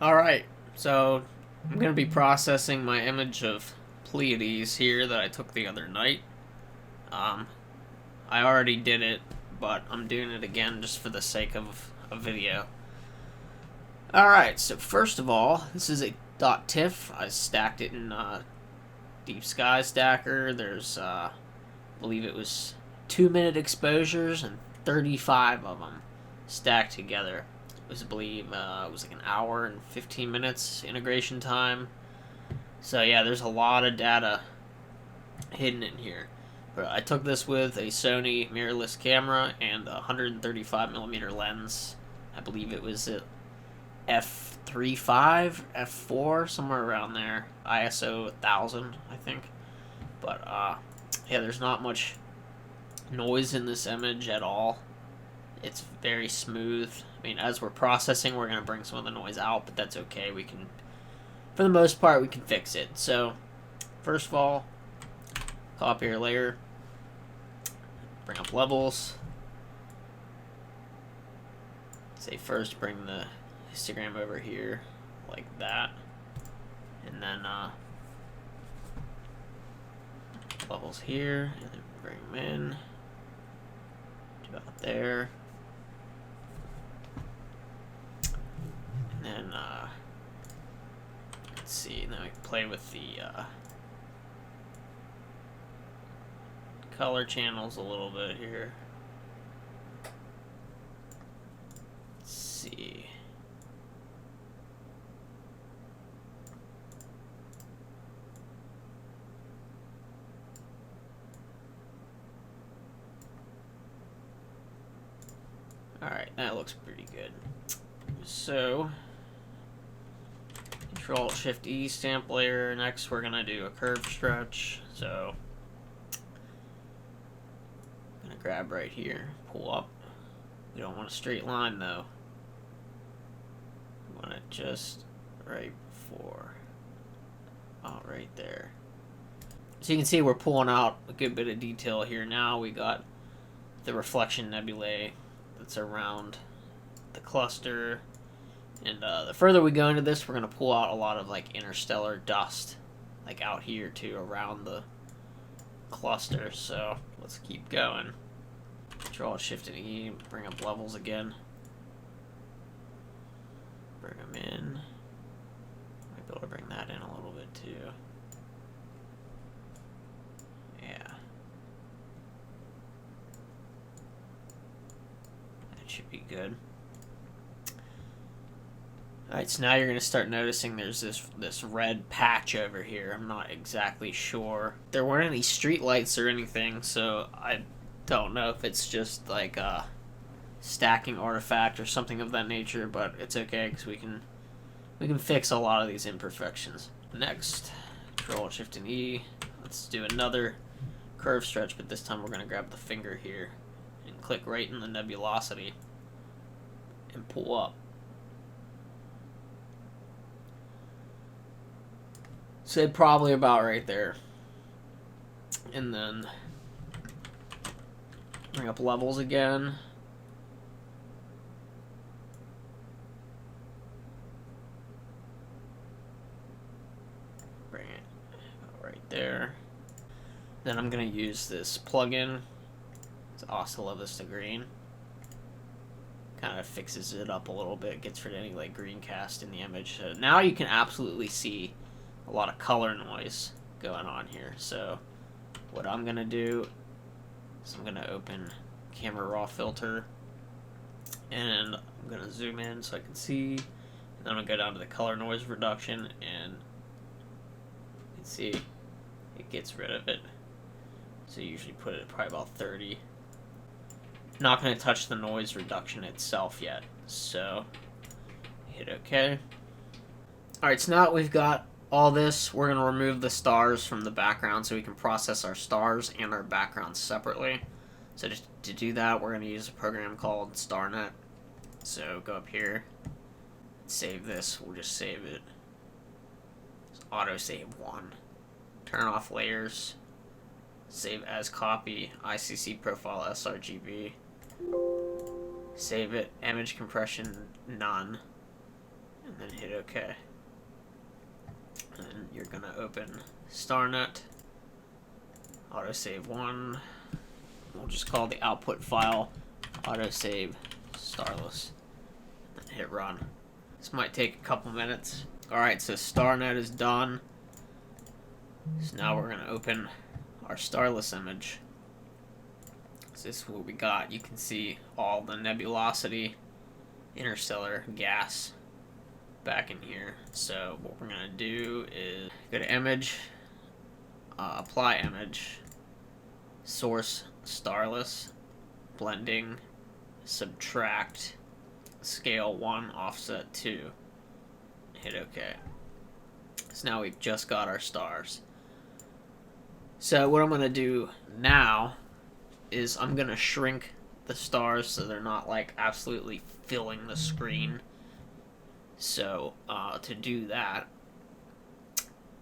Alright, so I'm going to be processing my image of Pleiades here that I took the other night. I already did it, but I'm doing it again just for the sake of a video. Alright, so first of all, this is a .tiff. I stacked it in Deep Sky Stacker. There's, I believe it was 2-minute exposures and 35 of them stacked together. I believe it was like an hour and 15 minutes integration time. So yeah, there's a lot of data hidden in here. But I took this with a Sony mirrorless camera and a 135mm lens. I believe it was a f3.5, f4, somewhere around there. ISO 1000, I think. But yeah, there's not much noise in this image at all. It's very smooth. I mean, as we're processing, we're going to bring some of the noise out, but that's okay. We can, for the most part, we can fix it. So, first of all, copy your layer, bring up levels. Say first, bring the histogram over here, like that. And then, levels here, and then bring them in. To about there. And then, let's see, then we can play with the color channels a little bit here. Let's see. Alright, that looks pretty good. So, Control-Shift-E stamp layer. Next, we're going to do a curve stretch. So, I'm going to grab right here, pull up. We don't want a straight line, though. We want it just right before. Oh, right there. So you can see we're pulling out a good bit of detail here now. We got the reflection nebulae that's around the cluster. And the further we go into this, we're going to pull out a lot of like interstellar dust, like out here too, around the cluster. So let's keep going. Control Shift and E, bring up levels again. Bring them in. Might be able to bring that in a little bit too. Yeah. That should be good. Alright, so now you're going to start noticing there's this red patch over here. I'm not exactly sure. There weren't any street lights or anything, so I don't know if it's just like a stacking artifact or something of that nature, but it's okay because we can fix a lot of these imperfections. Next, Control Shift and E. Let's do another curve stretch, but this time we're going to grab the finger here and click right in the nebulosity and pull up. So probably about right there. And then bring up levels again. Bring it right there. Then I'm going to use this plugin. It's Oscilla Vista Green. Kind of fixes it up a little bit, gets rid of any like green cast in the image. So now you can absolutely see a lot of color noise going on here. So what I'm going to do is I'm going to open Camera Raw Filter, and I'm going to zoom in so I can see, and then I'm going to go down to the color noise reduction, and you can see it gets rid of it. So you usually put it at probably about 30. Not going to touch the noise reduction itself yet, so hit OK. Alright, so now that we've got all this, we're going to remove the stars from the background so we can process our stars and our backgrounds separately. So just to do that, we're going to use a program called StarNet. So go up here, save this, we'll just save it. Just autosave 1. Turn off layers, save as copy, ICC profile sRGB. Save it, image compression none, and then hit OK. And you're gonna open StarNet, autosave 1. We'll just call the output file autosave starless, and hit run. This might take a couple minutes. Alright, so StarNet is done. So now we're gonna open our starless image. So this is what we got. You can see all the nebulosity, interstellar gas back in here. So what we're gonna do is go to image, apply image, source starless, blending, subtract, scale 1, offset 2, hit OK. So now we've just got our stars. So what I'm going to do now is I'm going to shrink the stars so they're not like absolutely filling the screen. So to do that,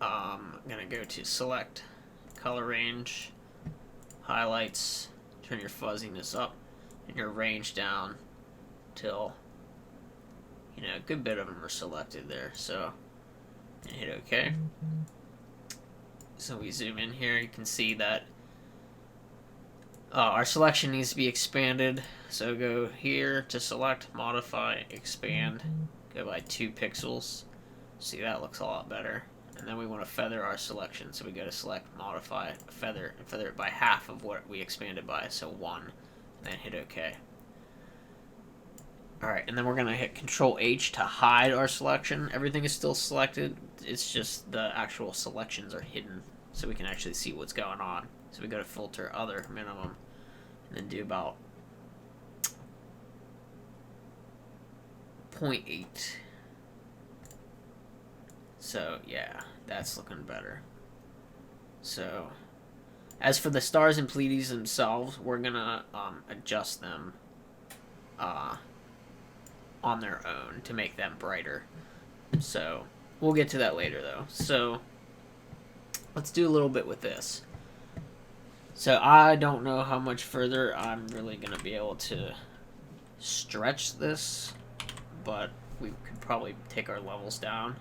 I'm going to go to select, color range, highlights, turn your fuzziness up and your range down till, you know, a good bit of them are selected there. So, and hit OK. So we zoom in here, you can see that our selection needs to be expanded. So go here to select, modify, expand, go by 2 pixels. See, that looks a lot better. And then we want to feather our selection, so we go to select, modify, feather, and feather it by half of what we expanded by, so 1, and then hit OK. Alright, and then we're going to hit Control H to hide our selection. Everything is still selected, it's just the actual selections are hidden, so we can actually see what's going on. So we go to Filter, Other, Minimum, and then do about 0.8. So, yeah, that's looking better. So, as for the stars and Pleiades themselves, we're going to adjust them on their own to make them brighter. So, we'll get to that later, though. So, let's do a little bit with this. So, I don't know how much further I'm really going to be able to stretch this, but we could probably take our levels down.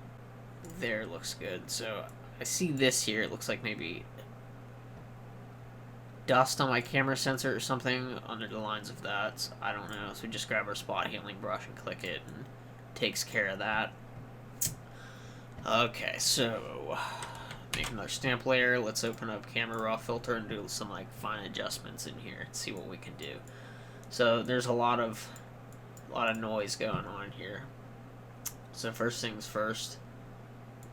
There, looks good. So I see this here, it looks like maybe dust on my camera sensor or something under the lines of that. So I don't know. So we just grab our spot healing brush and click it, and it takes care of that. Okay, so make another stamp layer. Let's open up camera raw filter and do some like fine adjustments in here and see what we can do. So there's a lot of noise going on here. So first things first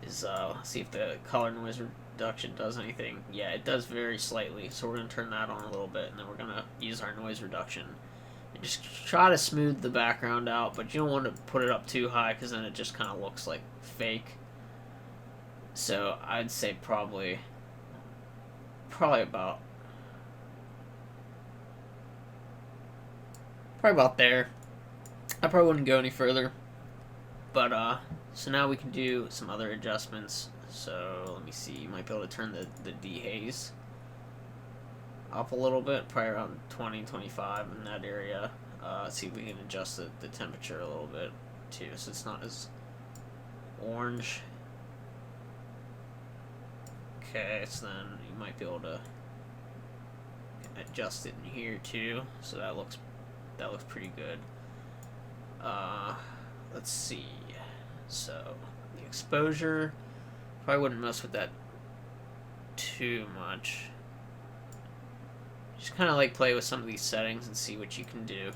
is see if the color noise reduction does anything. Yeah, it does very slightly, so we're going to turn that on a little bit, and then we're going to use our noise reduction and just try to smooth the background out, but you don't want to put it up too high because then it just kind of looks like fake. So I'd say probably about there. I probably wouldn't go any further. But, so now we can do some other adjustments. So, let me see, you might be able to turn the dehaze up a little bit, probably around 20, 25 in that area. Let's see if we can adjust the temperature a little bit, too, so it's not as orange. Okay, so then you might be able to adjust it in here, too, so that looks pretty good. Let's see. So, the exposure, probably wouldn't mess with that too much. Just kind of like play with some of these settings and see what you can do.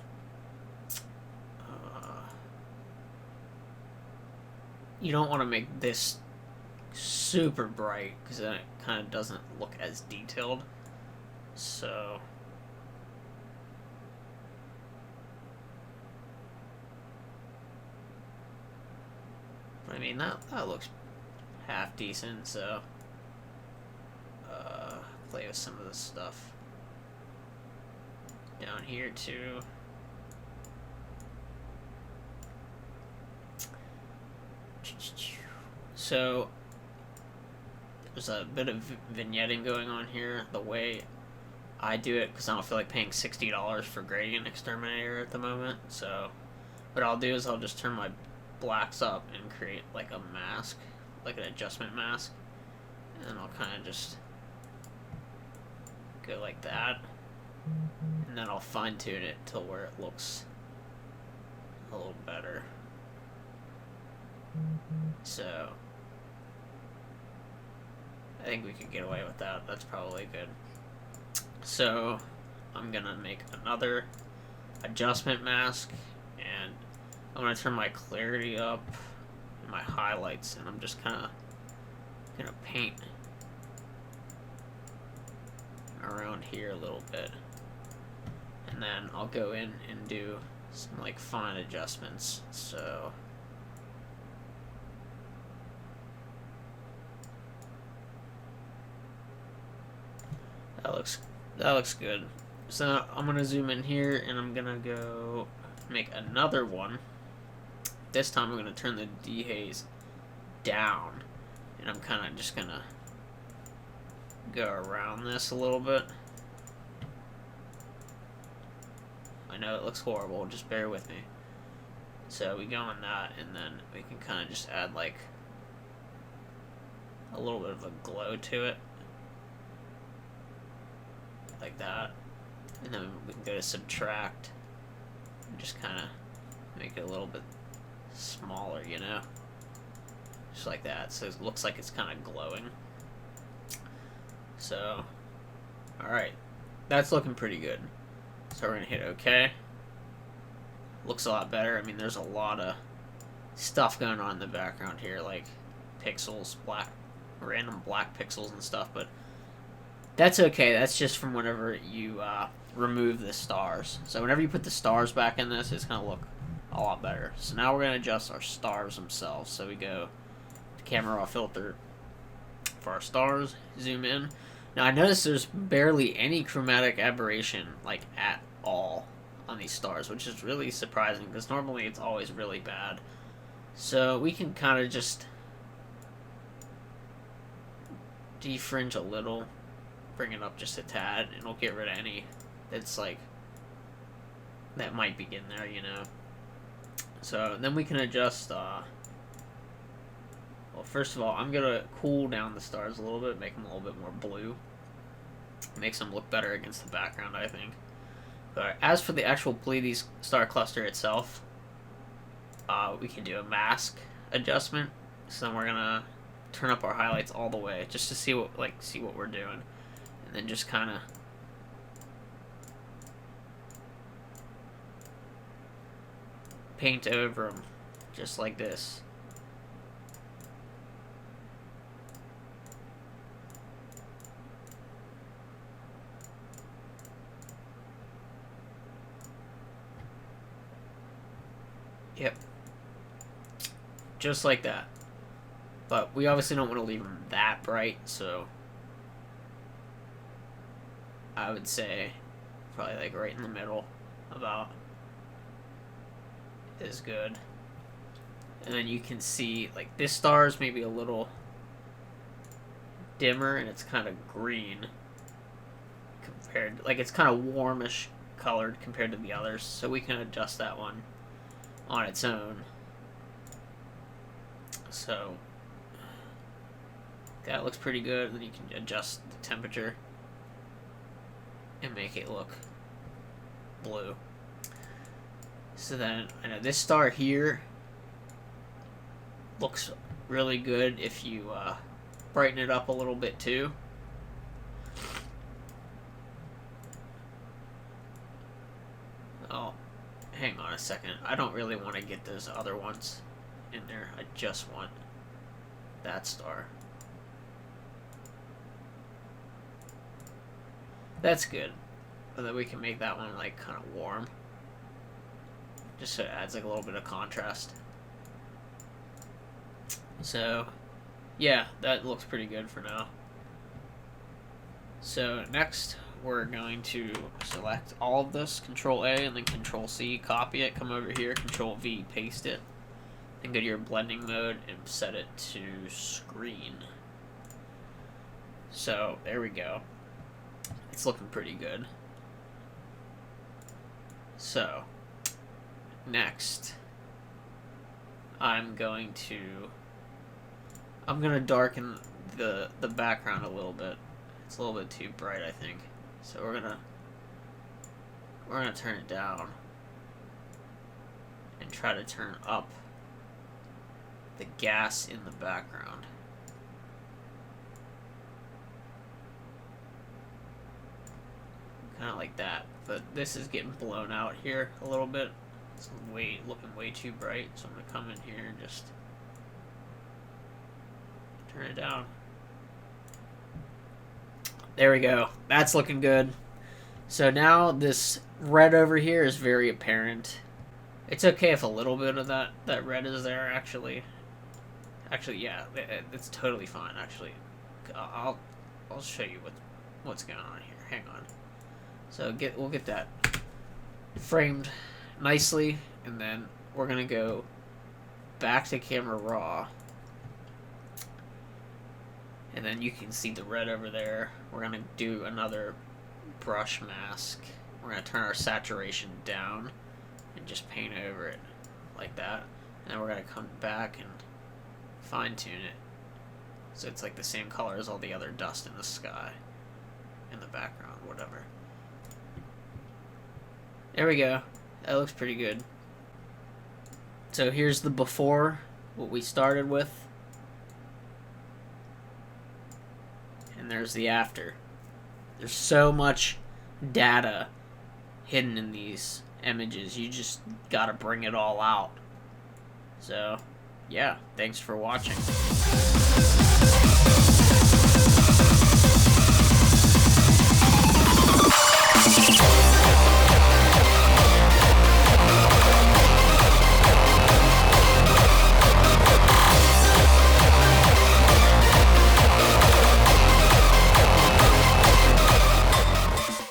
You don't want to make this super bright because then it kind of doesn't look as detailed. So, I mean, that looks half decent, so play with some of this stuff down here too. So there's a bit of vignetting going on here. The way I do it, because I don't feel like paying $60 for Gradient Exterminator at the moment, so what I'll do is I'll just turn my blacks up and create like a mask, like an adjustment mask. And then I'll kind of just go like that. And then I'll fine tune it till where it looks a little better. So I think we could get away with that. That's probably good. So I'm gonna make another adjustment mask, and I'm gonna turn my clarity up and my highlights, and I'm just kind of gonna paint around here a little bit, and then I'll go in and do some like fine adjustments. So that looks good. So I'm gonna zoom in here, and I'm gonna go make another one. This time I'm gonna turn the dehaze down, and I'm kind of just gonna go around this a little bit. I know it looks horrible, just bear with me. So we go on that, and then we can kind of just add like a little bit of a glow to it, like that. And then we can go to subtract and just kind of make it a little bit smaller, you know? Just like that, so it looks like it's kind of glowing. So, alright, that's looking pretty good. So we're going to hit OK. Looks a lot better. I mean, there's a lot of stuff going on in the background here, like pixels, random black pixels and stuff, but that's okay. That's just from whenever you remove the stars. So whenever you put the stars back in this, it's going to look a lot better. So now we're going to adjust our stars themselves. So we go to camera raw filter for our stars, zoom in. Now I notice there's barely any chromatic aberration, like at all, on these stars, which is really surprising because normally it's always really bad. So we can kind of just defringe a little, bring it up just a tad, and we'll get rid of any that's like that might be in there, you know. So then we can adjust well, first of all, I'm gonna cool down the stars a little bit, make them a little bit more blue. Makes them look better against the background, I think. But as for the actual Pleiades star cluster itself, we can do a mask adjustment. So then we're gonna turn up our highlights all the way just to see what we're doing, and then just kind of paint over them just like this. Yep. Just like that. But we obviously don't want to leave them that bright, so I would say probably like right in the middle about is good. And then you can see like this star is maybe a little dimmer, and it's kind of green compared, like it's kind of warmish colored compared to the others, so we can adjust that one on its own. So that looks pretty good. Then you can adjust the temperature and make it look blue. So then I know this star here looks really good if you brighten it up a little bit too. Oh, hang on a second. I don't really want to get those other ones in there. I just want that star. That's good. And then we can make that one like kind of warm, just so it adds like a little bit of contrast. So yeah, that looks pretty good for now. So next we're going to select all of this, Control A and then Control C, copy it, come over here, Control V, paste it, then go to your blending mode and set it to screen. So there we go. It's looking pretty good. So next, I'm gonna darken the background a little bit. It's a little bit too bright, I think. So we're gonna turn it down and try to turn up the gas in the background. Kind of like that, but this is getting blown out here a little bit. It's looking way too bright, so I'm gonna come in here and just turn it down. There we go. That's looking good. So now this red over here is very apparent. It's okay if a little bit of that red is there, actually. Actually, yeah, it's totally fine, actually. I'll show you what's going on here. Hang on. So we'll get that framed nicely, and then we're gonna go back to camera raw, and then you can see the red over there. We're gonna do another brush mask. We're gonna turn our saturation down and just paint over it like that, and then we're gonna come back and fine-tune it so it's like the same color as all the other dust in the sky, in the background, whatever. There we go. That looks pretty good. So here's the before, what we started with. And there's the after. There's so much data hidden in these images. You just gotta bring it all out. So, yeah, thanks for watching.